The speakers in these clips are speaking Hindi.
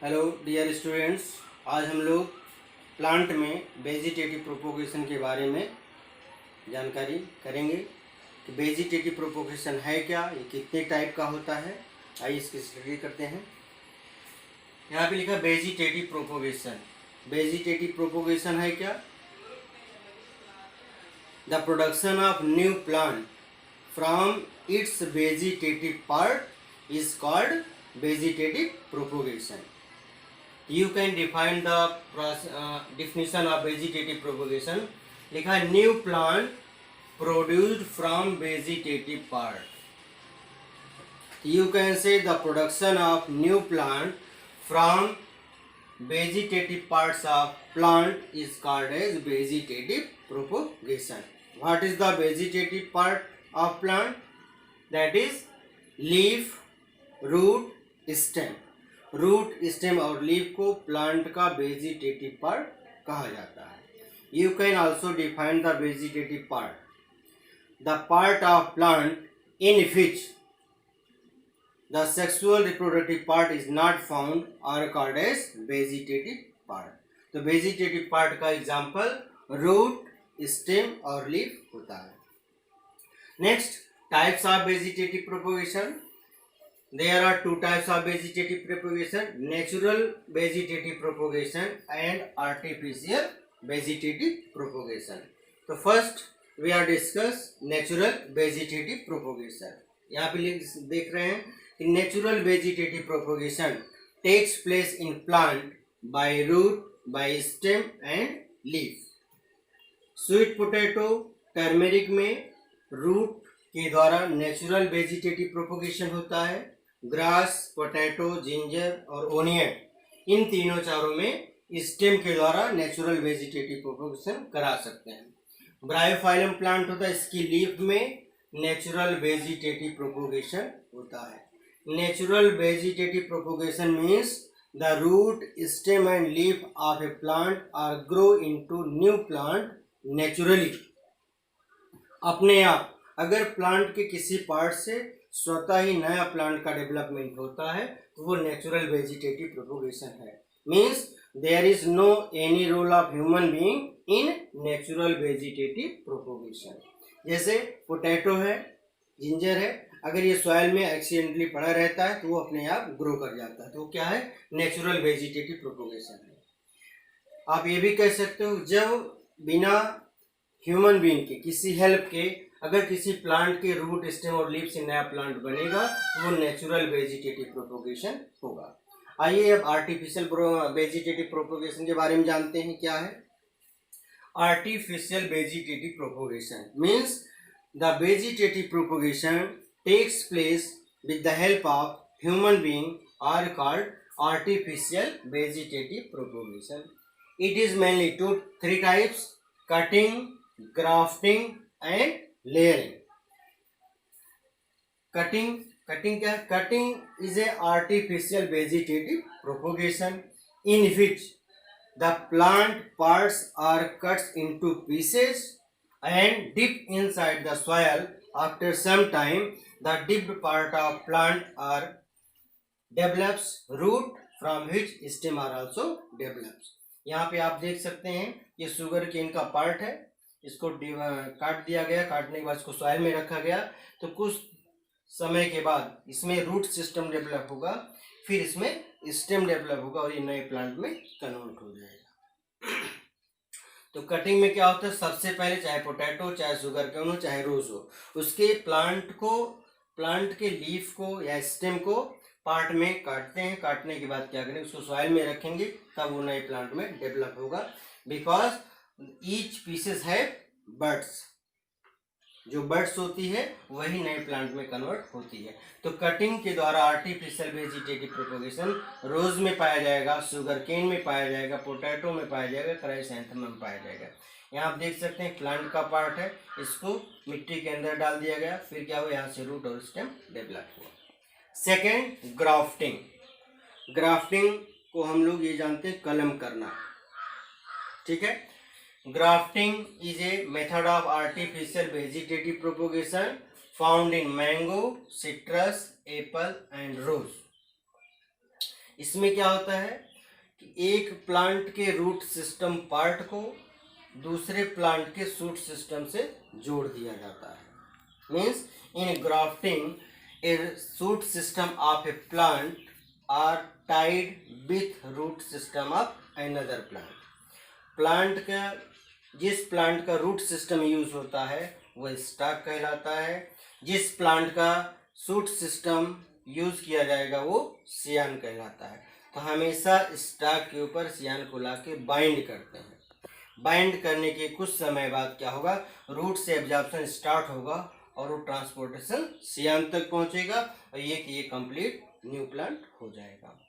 हेलो डियर स्टूडेंट्स, आज हम लोग प्लांट में वेजिटेटिव प्रोपोगेशन के बारे में जानकारी करेंगे कि वेजिटेटिव प्रोपोगेशन है क्या, ये कितने टाइप का होता है। आइए इसकी स्टडी करते हैं। यहाँ पे लिखा वेजिटेटिव प्रोपोगेशन। वेजिटेटिव प्रोपोगेशन है क्या? The production of new plant from its vegetative part is called vegetative propagation. You can define the definition of vegetative propagation. लिखा है new plant produced from vegetative part. You can say the production of new plant from vegetative parts of plant is called as vegetative propagation. What is the vegetative part of plant? That is leaf, root, stem. Root, stem और लीफ को प्लांट का वेजिटेटिव पार्ट कहा जाता है. You can also define the vegetative part. The part of plant in which the sexual reproductive part is not found are called as vegetative part. तो वेजिटेटिव पार्ट का एग्जाम्पल रूट, स्टेम और लीफ होता है. Next, types of vegetative propagation. There are two types of vegetative propagation: natural vegetative propagation and artificial vegetative propagation. So first we are discuss natural vegetative propagation. यहाँ पे देख रहे हैं कि natural vegetative propagation takes place in plant by root, by stem and leaf. Sweet potato, turmeric में root के द्वारा natural vegetative propagation होता है. ग्रास, पोटैटो, जिंजर और ओनियन, इन तीनों चारों में स्टेम के द्वारा नेचुरल वेजिटेटिव प्रोपोगेशन करा सकते हैं. ब्रायोफाइलम प्लांट होता है, इसकी लीफ में नेचुरल वेजिटेटिव प्रोपोगेशन होता है. Natural vegetative propagation means the root, stem and leaf of a plant are grow into new plant naturally. अपने आप अगर प्लांट के किसी पार्ट से स्वतः ही नया प्लांट का डेवलपमेंट होता है तो वो नेचुरल वेजिटेटिव प्रोपोगेशन है. Means there is no any role of human being in natural vegetative propagation. जैसे पोटैटो है, जिंजर है, अगर ये सॉइल में एक्सीडेंटली पड़ा रहता है तो वो अपने आप ग्रो कर जाता है, तो वो क्या है? नेचुरल वेजिटेटिव प्रोपोगेशन है. आप ये भी कह सकते हो जब बिना ह्यूमन बीइंग के, किसी हेल्प के, अगर किसी प्लांट के रूट, स्टेम और लीफ से नया प्लांट बनेगा तो वो नेचुरल वेजिटेटिव प्रोपोगेशन होगा. आइए अब आर्टिफिशियल वेजिटेटिव प्रोपोगेशन के बारे में जानते हैं. क्या है artificial vegetative propagation? Means the vegetative propagation takes place with the help of human being are called artificial vegetative propagation. It is mainly three types: cutting, grafting and layering. Cutting क्या है? Cutting is a artificial vegetative propagation in which the plant parts are cuts into pieces and dip inside the soil. After some time the dipped part of plant are develops root from which stem are also develops. यहाँ पे आप देख सकते हैं ये शुगर केन का पार्ट है, इसको काट दिया गया. काटने के बाद इसको सॉइल में रखा गया तो कुछ समय के बाद इसमें रूट सिस्टम डेवलप होगा, फिर इसमें स्टेम डेवलप होगा और ये नए प्लांट में कन्वर्ट हो जाएगा. तो कटिंग में क्या होता है? सबसे पहले चाहे पोटैटो, चाहे शुगर केन हो, चाहे रोज हो, उसके प्लांट के लीफ को या स्टेम को पार्ट में काटते हैं. काटने के बाद क्या करेंगे? उसको सॉइल में रखेंगे, तब वो नए प्लांट में डेवलप होगा. बिकॉज ईच पीसेस है बर्ड्स, जो बर्ड्स होती है वही नए प्लांट में कन्वर्ट होती है. तो कटिंग के द्वारा आर्टिफिशियल वेजिटेटिव प्रोपोगेशन रोज में पाया जाएगा, शुगर केन में पाया जाएगा, पोटैटो में पाया जाएगा, क्राइसैंथेमम में पाया जाएगा. यहाँ आप देख सकते हैं प्लांट का पार्ट है, इसको मिट्टी के अंदर डाल दिया गया, फिर क्या हुआ? यहाँ से रूट और स्टेम डेवलप हुआ. Second, grafting. ग्राफ्टिंग को हम लोग ये जानते हैं कलम करना. ठीक है. Grafting is a method of artificial vegetative propagation found in mango, citrus, apple and rose. इसमें क्या होता है कि एक प्लांट के रूट सिस्टम पार्ट को दूसरे प्लांट के शूट सिस्टम से जोड़ दिया जाता है। Means in grafting a shoot system of a plant are tied with root system of another plant. Plant का जिस प्लांट का रूट सिस्टम यूज होता है वह स्टॉक कहलाता है, जिस प्लांट का शूट सिस्टम यूज किया जाएगा वो सियान कहलाता है। तो हमेशा स्टॉक के ऊपर सियान को लाके बाइंड करते हैं। बाइंड करने के कुछ समय बाद क्या होगा, रूट से एब्जॉर्प्शन स्टार्ट होगा और वो ट्रांसपोर्टेशन सियान तक पहुंचेगा और ये कंप्लीट न्यू प्लांट हो जाएगा।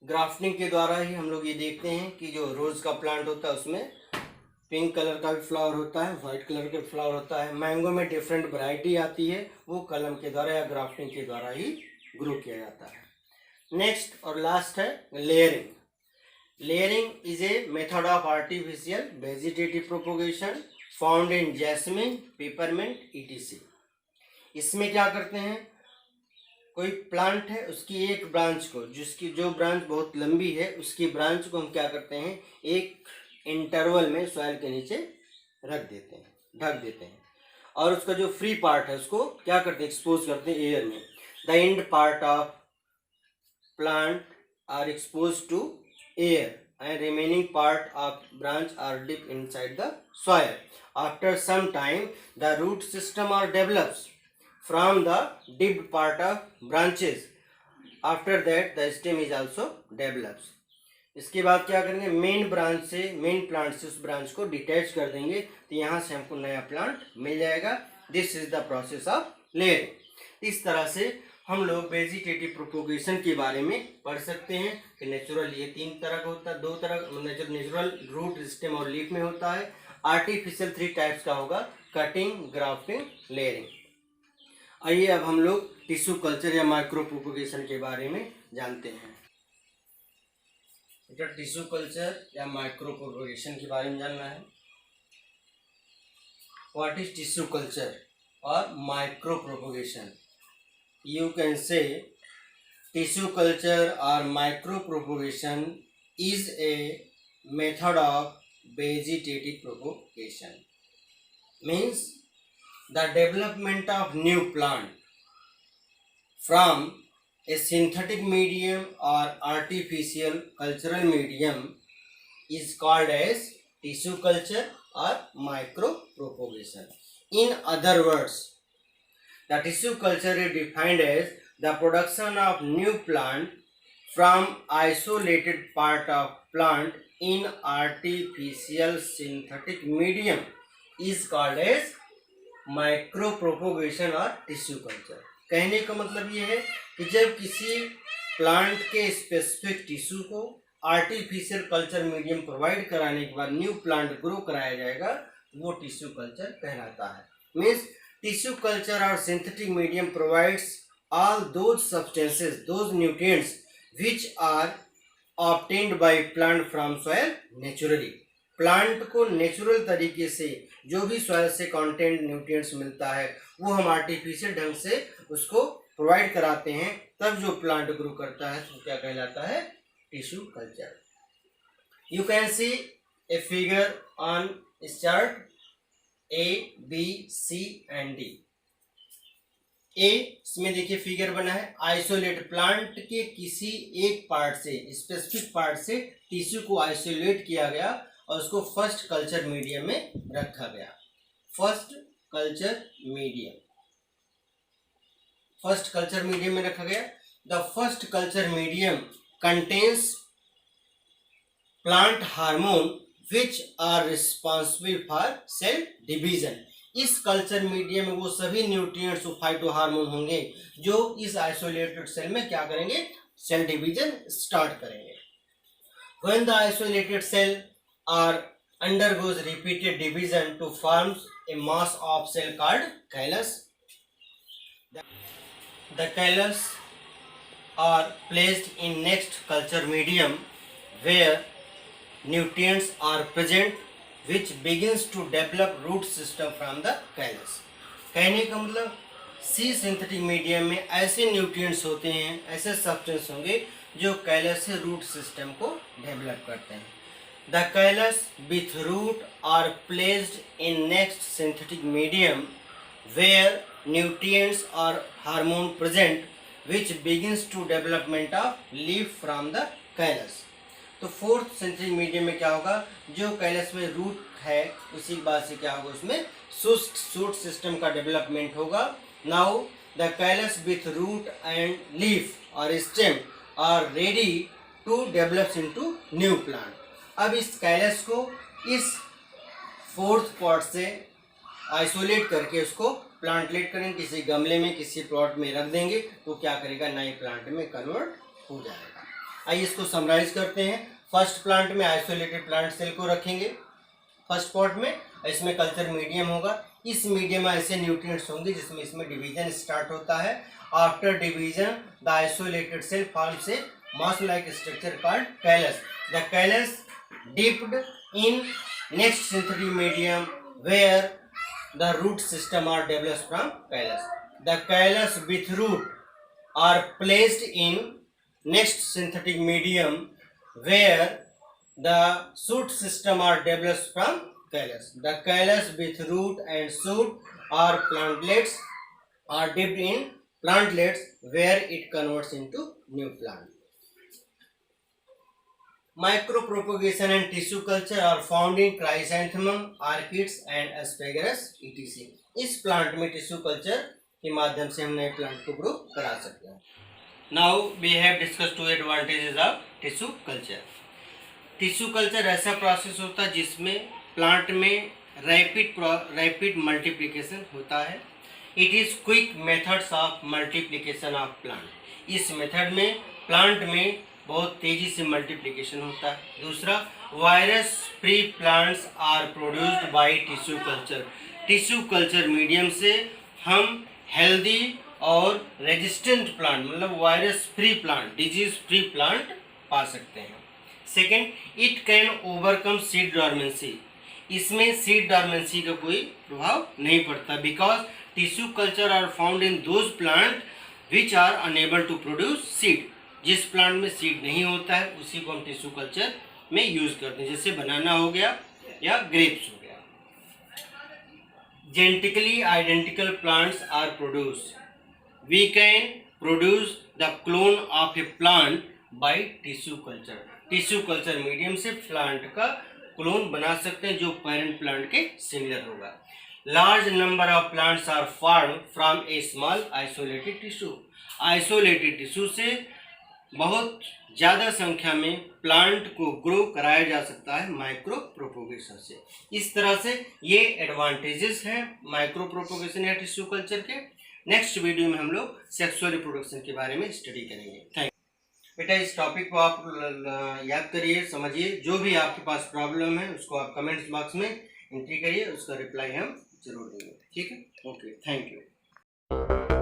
ग्राफ्टिंग के द्वारा ही हम लोग ये देखते हैं कि जो रोज का प्लांट होता है उसमें पिंक कलर का भी फ्लावर होता है, वाइट कलर का फ्लावर होता है। मैंगो में डिफरेंट वैरायटी आती है, वो कलम के द्वारा या ग्राफ्टिंग के द्वारा ही ग्रो किया जाता है। नेक्स्ट और लास्ट है layering. Layering is a method of artificial vegetative propagation found in jasmine, peppermint etc। इसमें क्या करते हैं, कोई प्लांट है उसकी एक ब्रांच को, जिसकी जो ब्रांच बहुत लंबी है उसकी ब्रांच को हम क्या करते हैं एक इंटरवल में सॉइल के नीचे रख देते हैं, ढक देते हैं, और उसका जो फ्री पार्ट है उसको क्या करते हैं एक्सपोज करते हैं एयर में। The end part of plant are expose to air and remaining part of branch are deep inside the soil. After some time the root system are develops from the deep part of branches. After that the stem is also develops. इसके बाद क्या करेंगे, मेन ब्रांच से, मेन प्लांट से उस ब्रांच को डिटैच कर देंगे तो यहाँ से हमको नया प्लांट मिल जाएगा। This is the process of layering. इस तरह से हम लोग वेजिटेटिव प्रोपोगेशन के बारे में पढ़ सकते हैं कि नेचुरल ये तीन तरह का होता है, दो तरह नेचुरल रूट, स्टेम और लीफ में होता है। आर्टिफिशियल 3 टाइप्स का होगा, कटिंग, ग्राफ्टिंग, लेयरिंग। आइए अब हम लोग टिश्यू कल्चर या माइक्रो प्रोपोगेशन के बारे में जानते हैं। टिश्यू कल्चर या माइक्रो प्रोपोगेशन के बारे में जानना है। व्हाट इज टिश्यू कल्चर और micro propagation? You can say tissue culture or micropropagation is a method of vegetative propagation. Means the development of new plant from a synthetic medium or artificial cultural medium is called as tissue culture or micropropagation. In other words, the tissue culture is defined as the production of new plant from isolated part of plant in artificial synthetic medium is called as micropropagation or tissue culture. कहने का मतलब ये है कि जब किसी प्लांट के स्पेसिफिक टिश्यू को आर्टिफिशियल कल्चर मीडियम प्रोवाइड कराने के बाद न्यू प्लांट ग्रो कराया जाएगा, वो टिश्यू कल्चर कहलाता है। Means tissue culture or synthetic medium provides all those substances, those nutrients which are obtained by plant from soil naturally. Plant को नेचुरल तरीके से जो भी सॉइल से कंटेंट न्यूट्रिएंट्स मिलता है वो हम आर्टिफिशियल ढंग से उसको प्रोवाइड कराते हैं, तब जो प्लांट ग्रो करता है तो क्या कहलाता है, tissue culture. You can see a figure on इस chart A, B, C and D। A इसमें देखिए फिगर बना है, आइसोलेट प्लांट के किसी एक पार्ट से, स्पेसिफिक पार्ट से टिश्यू को आइसोलेट किया गया और उसको फर्स्ट कल्चर मीडियम में रखा गया। फर्स्ट कल्चर मीडियम में रखा गया। The first culture medium contains plant hormone which are responsible for cell division। इस कल्चर मीडियम में वो सभी न्यूट्रिएंट्स फाइटो हार्मोन होंगे जो इस आइसोलेटेड सेल में क्या करेंगे, सेल डिवीजन स्टार्ट करेंगे। When the isolated cell are undergoes repeated division to form a mass of cell called callus, the callus are placed in next culture medium where nutrients are present which begins to develop root system from the callus। कहने का मतलब सी सिंथेटिक मीडियम में ऐसे न्यूट्रिएंट्स होते हैं, ऐसे सब्सटेंस होंगे जो कैलस से रूट सिस्टम को डेवलप करते हैं। The callus with root are placed in next synthetic medium where nutrients और hormone present which begins to development of leaf from the callus. तो फोर्थ सिंथेटिक मीडियम में क्या होगा, जो कैलस में रूट है उसी के बाद से क्या होगा, उसमें शूट सिस्टम का डेवलपमेंट होगा। Now the callus with root and leaf और stem are ready to develop into new plant. अब इस कैलस को इस फोर्थ पॉट से आइसोलेट करके उसको प्लांटलेट करेंगे, किसी गमले में किसी प्लॉट में रख देंगे तो क्या करेगा, नए प्लांट में कन्वर्ट हो जाएगा। आइए इसको समराइज करते हैं। फर्स्ट प्लांट में आइसोलेटेड प्लांट सेल को रखेंगे फर्स्ट पॉट में, इसमें कल्चर मीडियम होगा। इस मीडियम में ऐसे न्यूट्रिएंट्स होंगे जिसमें इसमें डिवीजन स्टार्ट होता है। After division the isolated cell forms a mass like structure called callus. The callus dipped in next synthetic medium where the root system are developed from callus. The callus with root are placed in next synthetic medium where the shoot system are developed from callus. The callus with root and shoot are plantlets are dipped in plantlets where it converts into new plant। Micro propagation and tissue culture are found in chrysanthemum, orchids and asparagus etc। इस प्लांट में टिश्यू कल्चर के माध्यम से हम नए प्लांट को ग्रो करा सकते हैं। Now we have discuss two advantages of tissue culture. Tissue culture ऐसा प्रोसेस होता है जिसमें प्लांट में रैपिड मल्टीप्लिकेशन होता है। It is quick methods of multiplication of plant. इस मेथड में प्लांट में बहुत तेजी से मल्टीप्लिकेशन होता है। दूसरा, virus free plants are produced by tissue culture. Tissue culture medium से हम हेल्दी और रेजिस्टेंट प्लांट मतलब virus free plant, disease free plant पा सकते हैं। Second, it can overcome seed dormancy. इसमें सीड डॉर्मेंसी का कोई प्रभाव नहीं पड़ता because tissue culture are found in those plant which are unable to produce seed. जिस प्लांट में सीड नहीं होता है उसी को हम टिश्यू कल्चर में यूज करते हैं, जैसे बनाना हो गया या ग्रेप्स हो गया। Genetically identical plants are produce. We can produce the clone of a plant by tissue culture. Tissue culture medium से प्लांट का क्लोन बना सकते हैं जो पेरेंट प्लांट के सिमिलर होगा। Large number of plants are form from a small isolated tissue. Isolated tissue से बहुत ज़्यादा संख्या में प्लांट को ग्रो कराया जा सकता है माइक्रो प्रोपोगेशन से। इस तरह से ये एडवांटेजेस हैं माइक्रो प्रोपोगेशन या टिश्यू कल्चर के। नेक्स्ट वीडियो में हम लोग सेक्सुअल रिप्रोडक्शन के बारे में स्टडी करेंगे। Thank you. बेटा इस टॉपिक को आप याद करिए, समझिए। जो भी आपके पास प्रॉब्लम है उसको आप कमेंट्स बॉक्स में एंट्री करिए, उसका रिप्लाई हम जरूर देंगे। ठीक है, ओके, थैंक यू।